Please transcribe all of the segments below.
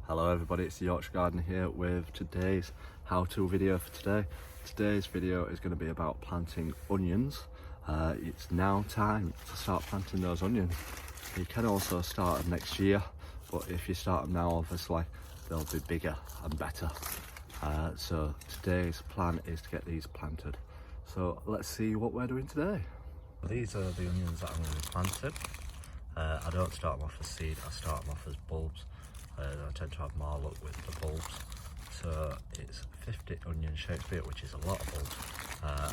Hello everybody, it's the Yorkshire Gardener here with today's how-to video for today. Today's video is going to be about planting onions. It's now time to start planting those onions. You can also start them next year, but if you start them now, obviously they'll be bigger and better. So today's plan is to get these planted. So let's see what we're doing today. These are the onions that I'm going to be planting. I don't start them off as seed, I start them off as bulbs. I tend to have more luck with the bulbs. So it's 50 onion Shakespeare, which is a lot of bulbs.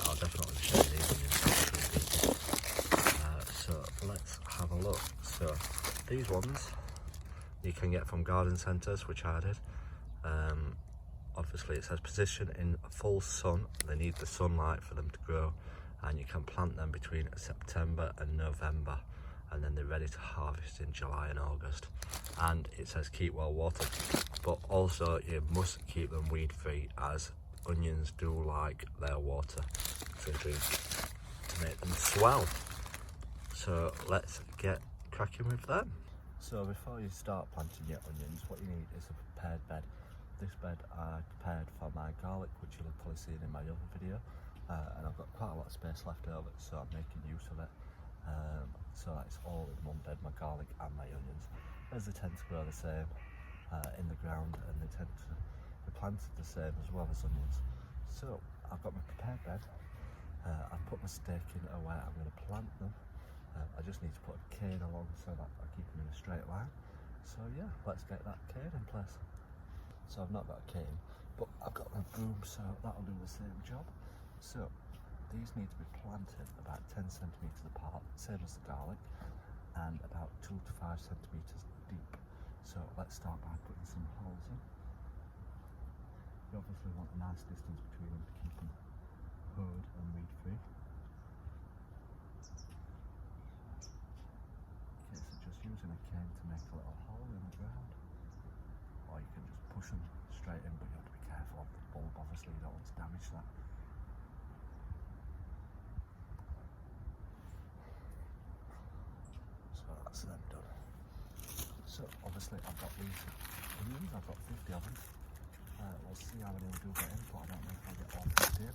I'll definitely show you these onions. So let's have a look. So these ones you can get from garden centres, which I did. Obviously it says position in full sun. They need the sunlight for them to grow, and you can plant them between September and November, and then they're ready to harvest in July and August. And it says keep well watered, but also you must keep them weed free, as onions do like their water to drink to make them swell. So let's get cracking with them. So before you start planting your onions, what you need is a prepared bed. This bed I prepared for my garlic, which you'll have probably seen in my other video, and I've got quite a lot of space left over, so I'm making use of it. So it's all in one bed, my garlic and my onions, as they tend to grow the same in the ground, and they tend to be planted the same as well as onions. So I've got my prepared bed. I've put my stake in where I'm going to plant them. I just need to put a cane along so that I keep them in a straight line. So yeah, let's get that cane in place. So I've not got a cane, but I've got my broom, so that'll do the same job. So these need to be planted about 10 centimetres apart, same as the garlic, and about 2 to 5 centimetres deep. So let's start by putting some holes in. You obviously want a nice distance between them to keep them hoed and weed free. Okay, so just using a cane to make a little hole in the ground, or you can just push them straight in, but you have to be careful of the bulb, obviously you don't want to damage that. That's them done. So obviously I've got these onions, I've got 50 of them. We'll see how many we do get in, but I don't know if I'll get all 50 in,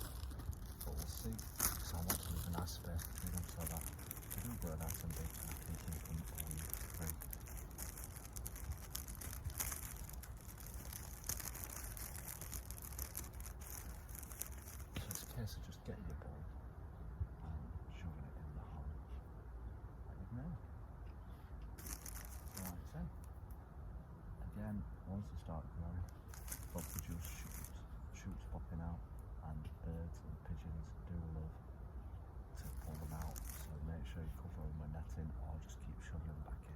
but we'll see. So I want to leave a nice space between them so that they do grow nice and big, and I can keep them weed free. So it's a case of just getting your bulb and shoving it in the hole like you've made. Again, once they start growing, they'll produce shoots popping out, and birds and pigeons do love to pull them out, so make sure you cover them with netting or just keep shoving them back in.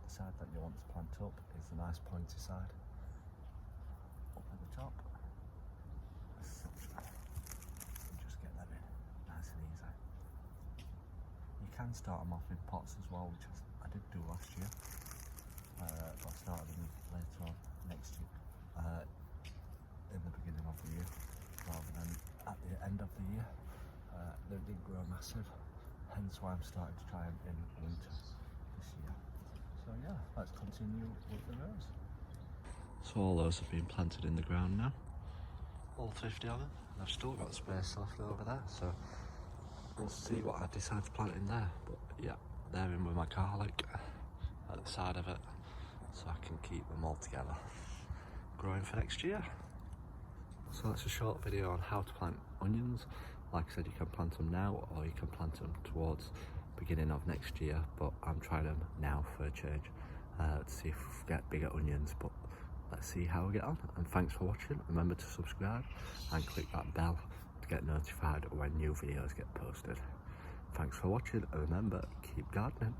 The side that you want to plant up is the nice pointy side, up at the top, as such, and just get them in nice and easy. You can start them off in pots as well, which I did do last year, but I started them later on next year, in the beginning of the year, rather than at the end of the year. They didn't grow massive, hence why I'm starting to try them in winter this year. So yeah, let's continue with the rows. So all those have been planted in the ground now, all 50 of them. I've still got space left over there, so we'll see what I decide to plant in there. But yeah, they're in with my garlic at the side of it, so I can keep them all together growing for next year. So that's a short video on how to plant onions. Like I said, you can plant them now, or you can plant them towards beginning of next year, but I'm trying them now for a change, to see if we get bigger onions. But let's see how we get on, and thanks for watching. Remember to subscribe and click that bell to get notified when new videos get posted. Thanks for watching, and remember, keep gardening.